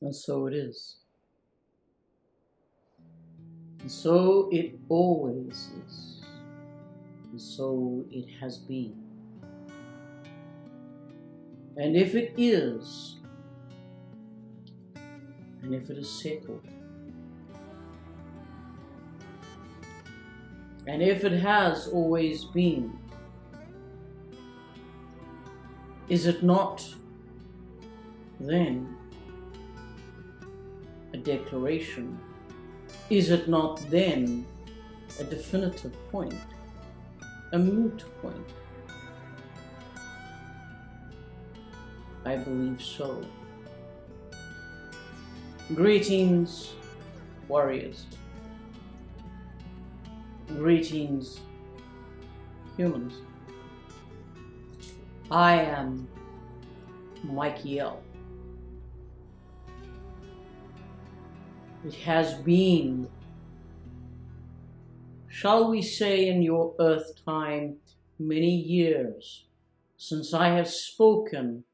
And so it is. And so it always is. And so it has been. And if it is, and if it is settled, and if it has always been, is it not then a declaration? Is it not then a definitive point, a moot point? I believe so. Greetings, warriors. Greetings, humans. I am Michael. It has been, shall we say, in your earth time, many years since I have spoken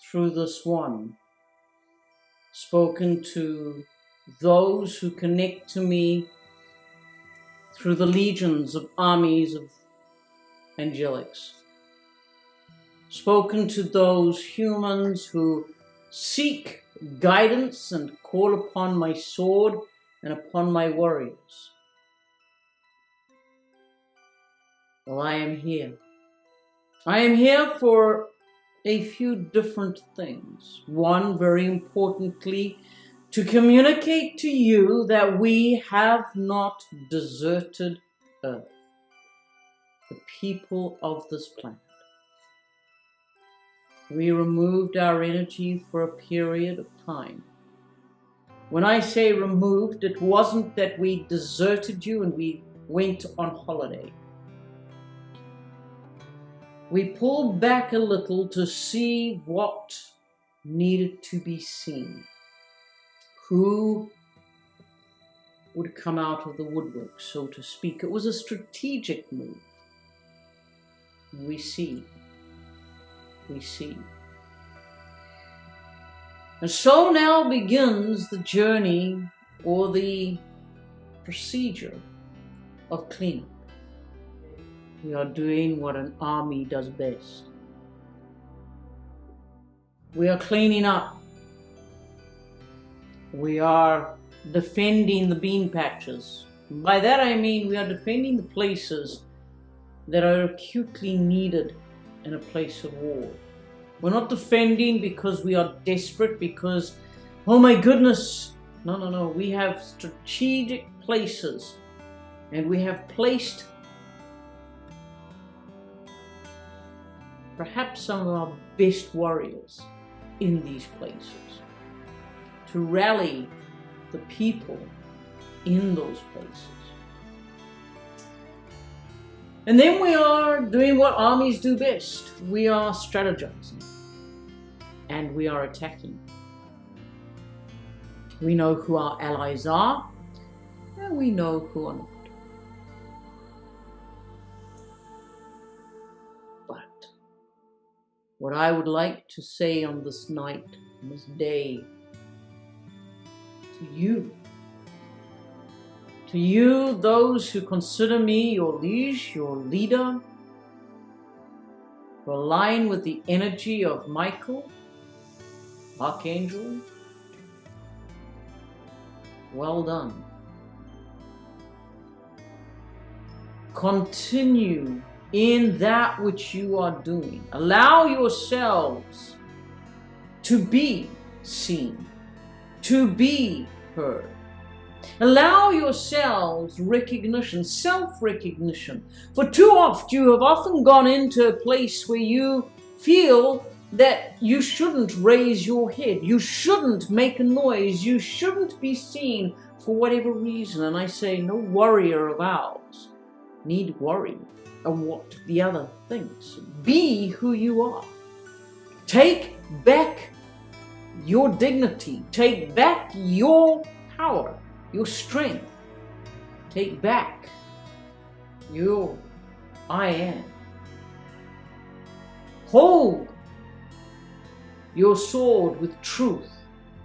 through this one, spoken to those who connect to me through the legions of armies of angelics, spoken to those humans who seek guidance and call upon my sword and upon my warriors. Well, I am here. I am here for a few different things. One, very importantly, to communicate to you that we have not deserted Earth, the people of this planet. We removed our energy for a period of time. When I say removed, it wasn't that we deserted you and we went on holiday. We pulled back a little to see what needed to be seen. Who would come out of the woodwork, so to speak. It was a strategic move. We see. And so now begins the journey or the procedure of cleanup. We are doing what an army does best. We are cleaning up. We are defending the bean patches. By that I mean we are defending the places that are acutely needed in a place of war. We're not defending because we are desperate, because, oh my goodness, no. We have strategic places, and we have placed perhaps some of our best warriors in these places to rally the people in those places. And then we are doing what armies do best. We are strategizing and we are attacking. We know who our allies are and we know who are not. But what I would like to say on this night, on this day, to you, those who consider me your liege, your leader, who align with the energy of Michael, Archangel, well done. Continue in that which you are doing. Allow yourselves to be seen, to be heard. Allow yourselves recognition, self-recognition. For too oft you have often gone into a place where you feel that you shouldn't raise your head, you shouldn't make a noise, you shouldn't be seen for whatever reason. And I say, no warrior of ours need worry of what the other thinks. Be who you are. Take back your dignity. Take back your power, your strength. Take back your I am. Hold your sword with truth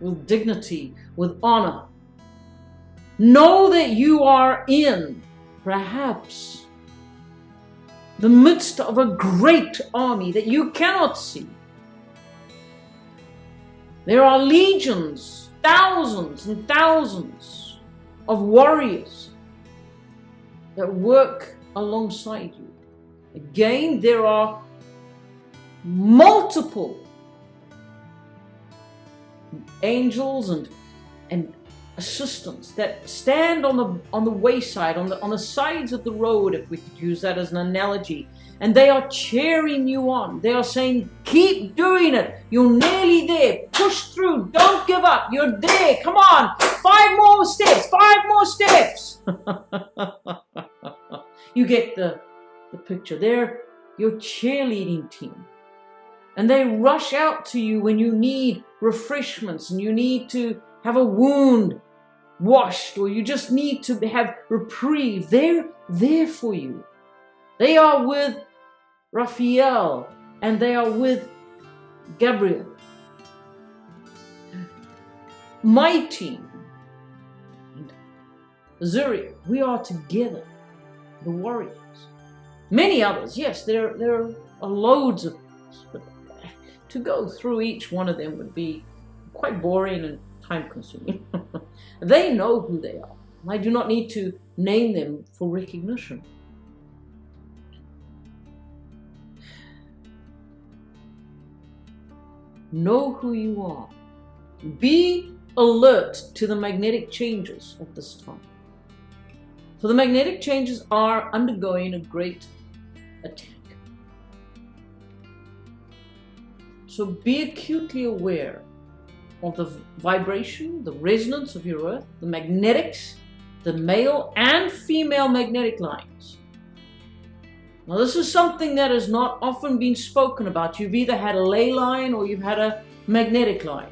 with dignity, with honor. Know that you are in, perhaps, the midst of a great army that you cannot see. There are legions, thousands and thousands of warriors that work alongside you. Again, there are multiple angels and assistants that stand on the wayside, on the sides of the road, if we could use that as an analogy, and they are cheering you on. They are saying, keep doing it, you're nearly there, push through, don't give up, you're there, come on, 5 more steps, 5 more steps. You get the picture. They're your cheerleading team, and they rush out to you when you need refreshments and you need to have a wound washed, or you just need to have reprieve. They're there for you. They are with Raphael and they are with Gabriel. My team and Zuri, we are together, the warriors. Many others, yes, there are loads of us, but to go through each one of them would be quite boring and time-consuming. They know who they are. I do not need to name them for recognition. Know who you are. Be alert to the magnetic changes at this time. For the magnetic changes are undergoing a great attack. So be acutely aware of the vibration, the resonance of your earth, the magnetics, the male and female magnetic lines. Now this is something that has not often been spoken about. You've either had a ley line or you've had a magnetic line.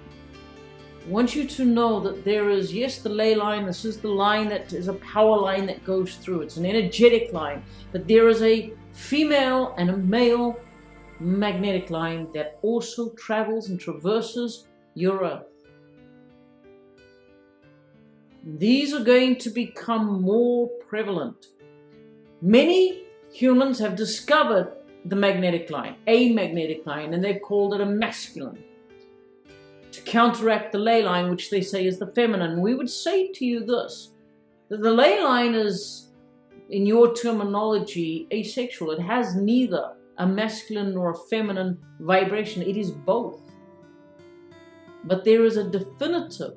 I want you to know that there is, yes, the ley line, this is the line that is a power line that goes through. It's an energetic line, but there is a female and a male magnetic line that also travels and traverses your earth. These are going to become more prevalent. Many humans have discovered the magnetic line, a magnetic line, and they've called it a masculine, to counteract the ley line, which they say is the feminine. We would say to you this, that the ley line is, in your terminology, asexual. It has neither a masculine nor a feminine vibration. It is both. But there is a definitive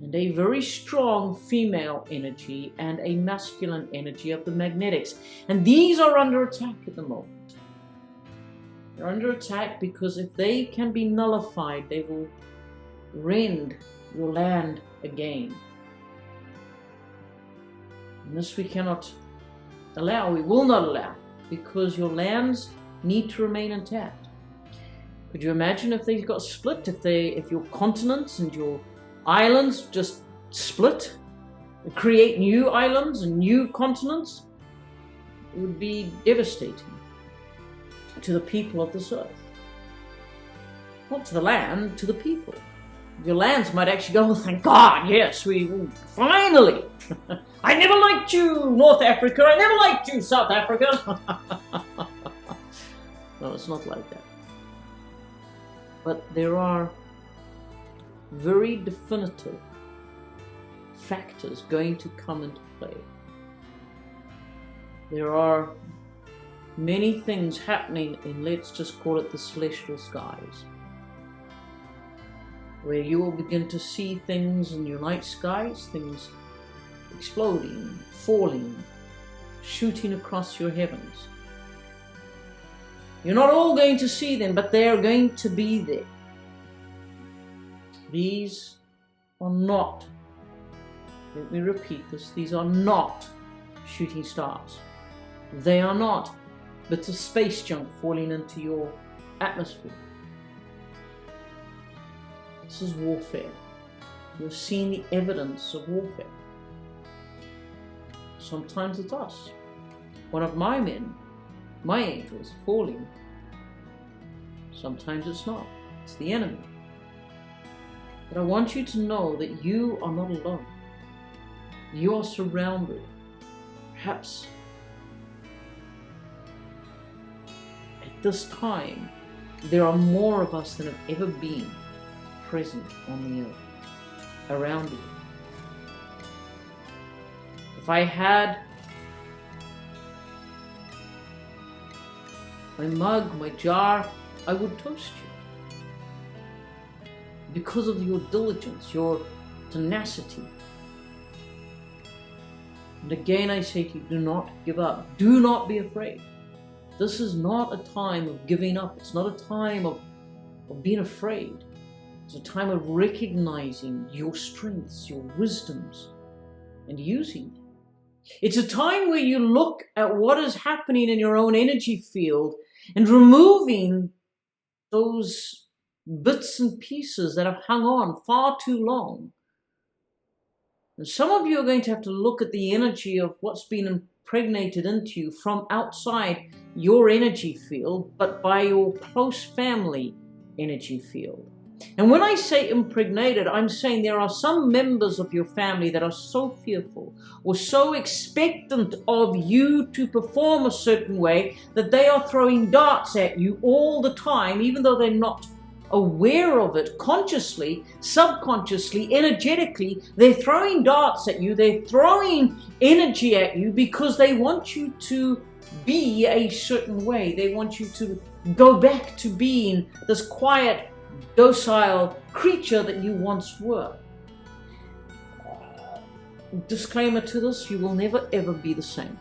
and a very strong female energy and a masculine energy of the magnetics. And these are under attack at the moment. They're under attack because if they can be nullified, they will rend your land again. And this we cannot allow, we will not allow, because your lands need to remain intact. Could you imagine if they got split, if your continents and your islands just split, and create new islands and new continents? It would be devastating to the people of this earth. Not to the land, to the people. Your lands might actually go, oh, thank God, yes, we finally. I never liked you, North Africa. I never liked you, South Africa. No, it's not like that. But there are very definitive factors going to come into play. There are many things happening in, let's just call it, the celestial skies, where you will begin to see things in your night skies, things exploding, falling, shooting across your heavens. You're not all going to see them, but they are going to be there. These are not, let me repeat this, these are not shooting stars. They are not bits of space junk falling into your atmosphere. This is warfare. You're seeing the evidence of warfare. Sometimes it's us. One of my men, my angels, falling. Sometimes it's not. It's the enemy. But I want you to know that you are not alone. You are surrounded. Perhaps at this time, there are more of us than have ever been present on the earth, around you. If I had my mug, my jar, I would toast you. Because of your diligence, your tenacity. And again I say to you, do not give up. Do not be afraid. This is not a time of giving up. It's not a time of being afraid. It's a time of recognizing your strengths, your wisdoms, and using them. It's a time where you look at what is happening in your own energy field and removing those bits and pieces that have hung on far too long. And some of you are going to have to look at the energy of what's been impregnated into you from outside your energy field, but by your close family energy field. And when I say impregnated, I'm saying there are some members of your family that are so fearful or so expectant of you to perform a certain way that they are throwing darts at you all the time, even though they're not aware of it consciously, subconsciously, energetically. They're throwing darts at you. They're throwing energy at you because they want you to be a certain way. They want you to go back to being this quiet, docile creature that you once were. Disclaimer to this, you will never ever be the same.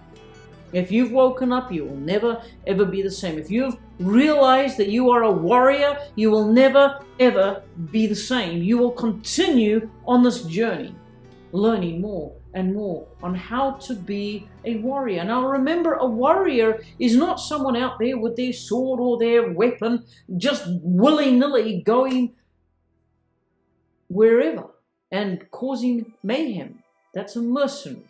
If you've woken up, you will never ever be the same. If you've realized that you are a warrior, you will never ever be the same. You will continue on this journey, learning more and more on how to be a warrior. Now remember, a warrior is not someone out there with their sword or their weapon just willy-nilly going wherever and causing mayhem. That's a mercenary.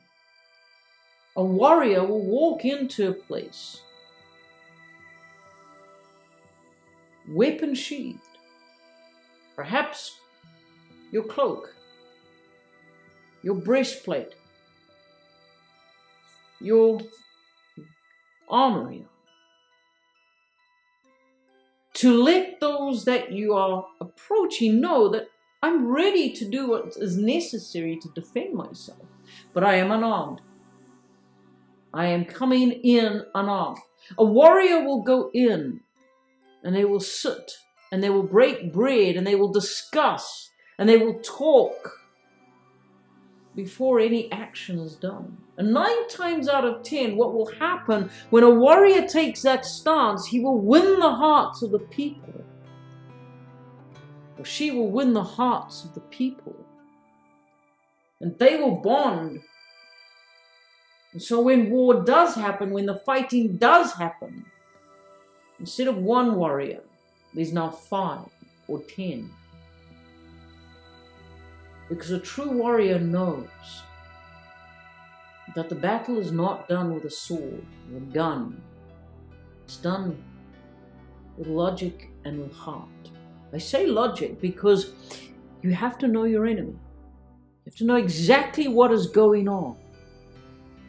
A warrior will walk into a place, weapon sheathed, perhaps your cloak, your breastplate, your armory, to let those that you are approaching know that I'm ready to do what is necessary to defend myself, but I am unarmed. I am coming in unarmed. A warrior will go in and they will sit and they will break bread and they will discuss and they will talk before any action is done. And 9 times out of 10, what will happen when a warrior takes that stance, he will win the hearts of the people. Or she will win the hearts of the people. And they will bond. And so when war does happen, when the fighting does happen, instead of 1 warrior, there's now 5 or 10. Because a true warrior knows that the battle is not done with a sword or a gun. It's done with logic and with heart. I say logic because you have to know your enemy. You have to know exactly what is going on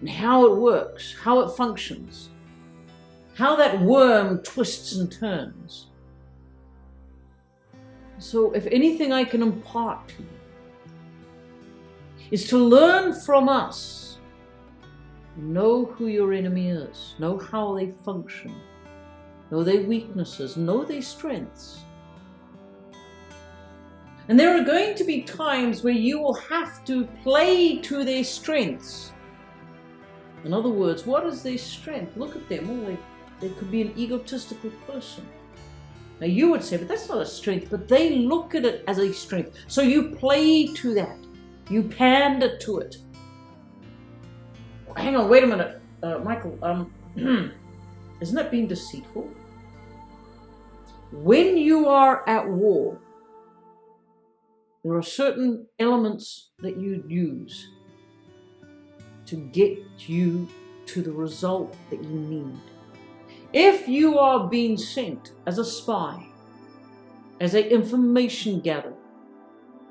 and how it works, how it functions, how that worm twists and turns. So if anything I can impart to you is to learn from us. Know who your enemy is. Know how they function. Know their weaknesses. Know their strengths. And there are going to be times where you will have to play to their strengths. In other words, what is their strength? Look at them. Oh, they could be an egotistical person. Now you would say, but that's not a strength. But they look at it as a strength. So you play to that. You pander to it. Hang on, wait a minute, Michael. Isn't that being deceitful? When you are at war, there are certain elements that you use to get you to the result that you need. If you are being sent as a spy, as an information gatherer,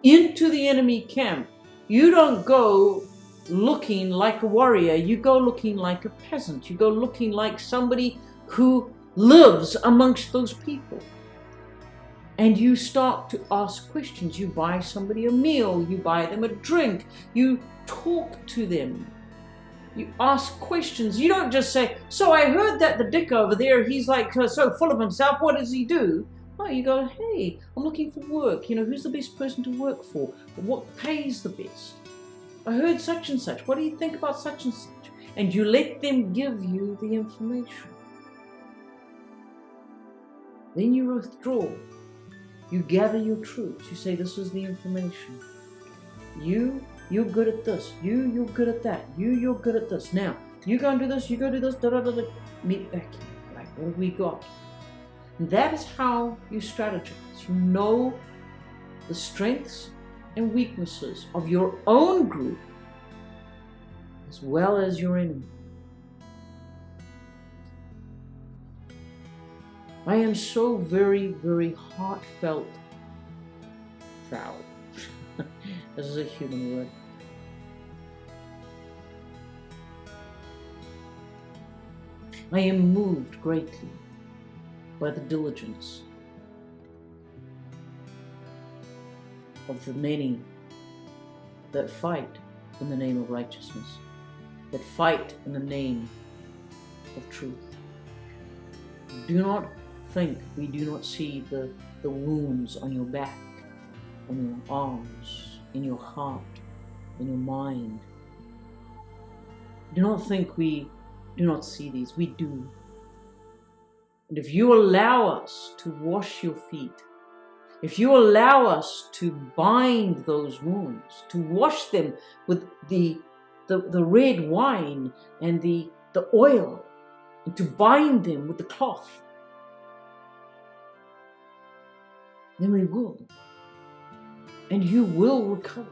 into the enemy camp, you don't go looking like a warrior. You go looking like a peasant. You go looking like somebody who lives amongst those people. And you start to ask questions. You buy somebody a meal. You buy them a drink. You talk to them. You ask questions. You don't just say, so I heard that the dick over there, he's like so full of himself. What does he do? Oh, you go, hey, I'm looking for work. You know, who's the best person to work for? What pays the best? I heard such and such. What do you think about such and such? And you let them give you the information. Then you withdraw. You gather your troops. You say, this is the information. You're good at this. You're good at that. You're good at this. Now, you go and do this. You go do this. Da, da, da, da. Meet back here. Right, what have we got? And that is how you strategize. You know the strengths and weaknesses of your own group as well as your enemy. I am so very, very heartfelt proud. This is a human word. I am moved greatly by the diligence of the many that fight in the name of righteousness, that fight in the name of truth. Do not think we do not see the wounds on your back, on your arms, in your heart, in your mind. Do not think we do not see these. We do. And if you allow us to wash your feet, if you allow us to bind those wounds, to wash them with the red wine and the oil, and to bind them with the cloth, then we will. And you will recover.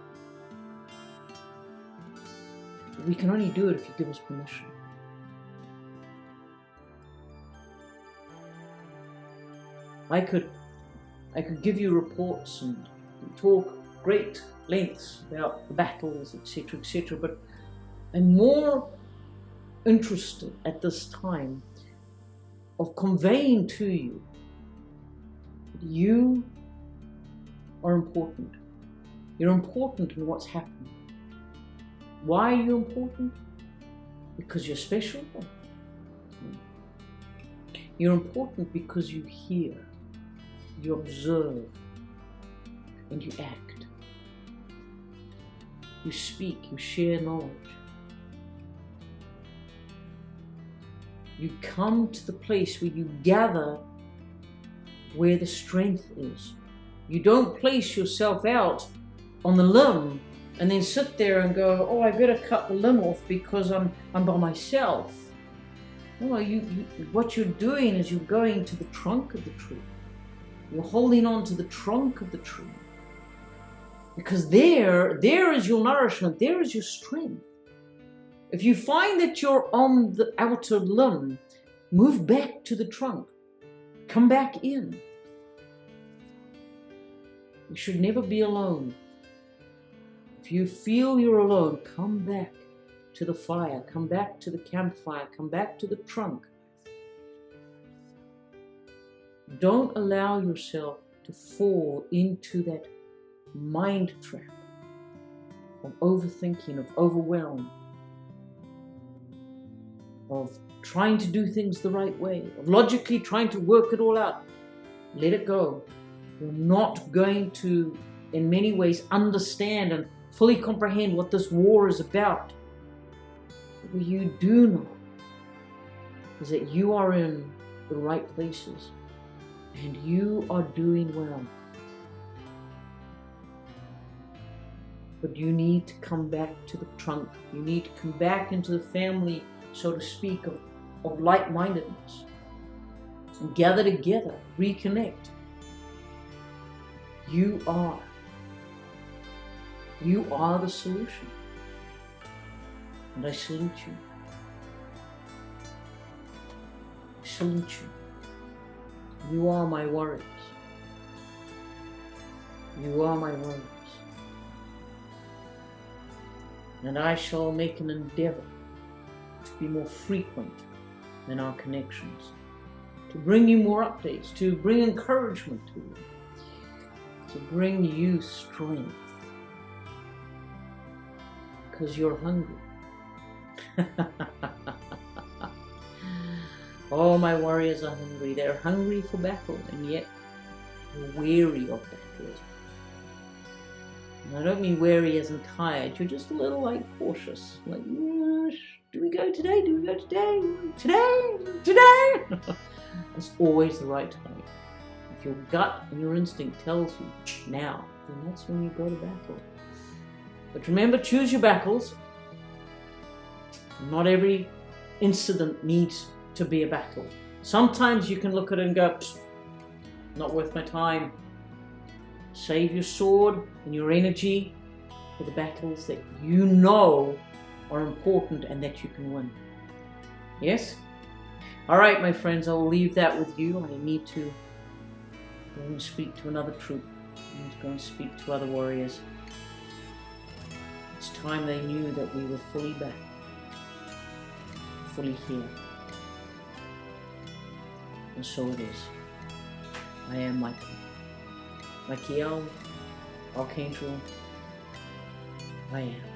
We can only do it if you give us permission. I could give you reports and talk great lengths about the battles, etc., but I'm more interested at this time of conveying to you that you are important. You're important in what's happening. Why are you important? Because you're special? You're important because you hear, you observe, and you act. You speak, you share knowledge. You come to the place where you gather where the strength is. You don't place yourself out on the limb and then sit there and go, oh, I better cut the limb off because I'm by myself. No, what you're doing is you're going to the trunk of the tree. You're holding on to the trunk of the tree. Because there is your nourishment, there is your strength. If you find that you're on the outer limb, move back to the trunk. Come back in. You should never be alone. If you feel you're alone, come back to the fire, come back to the campfire, come back to the trunk. Don't allow yourself to fall into that mind trap of overthinking, of overwhelm, of trying to do things the right way, of logically trying to work it all out. Let it go. You're not going to, in many ways, understand and fully comprehend what this war is about. What you do know is that you are in the right places and you are doing well. But you need to come back to the trunk. You need to come back into the family, so to speak, of like-mindedness. And gather together, reconnect. You are the solution. And I salute you. I salute you. You are my warriors. You are my warriors. And I shall make an endeavor to be more frequent in our connections, to bring you more updates, to bring encouragement to you, to bring you strength, because you're hungry. Oh, my warriors are hungry. They're hungry for battle, and yet weary of battle. And I don't mean weary as in tired. You're just a little cautious. Do we go today? Do we go today? Today? It's always the right time. If your gut and your instinct tells you now, then that's when you go to battle. But remember, choose your battles. Not every incident needs to be a battle. Sometimes you can look at it and go, not worth my time. Save your sword and your energy for the battles that you know are important and that you can win. Yes? All right, my friends, I will leave that with you. I need to go and speak to another troop. I need to go and speak to other warriors. It's time they knew that we were fully back, fully here. And so it is. I am Michael. Michael, Archangel, I am.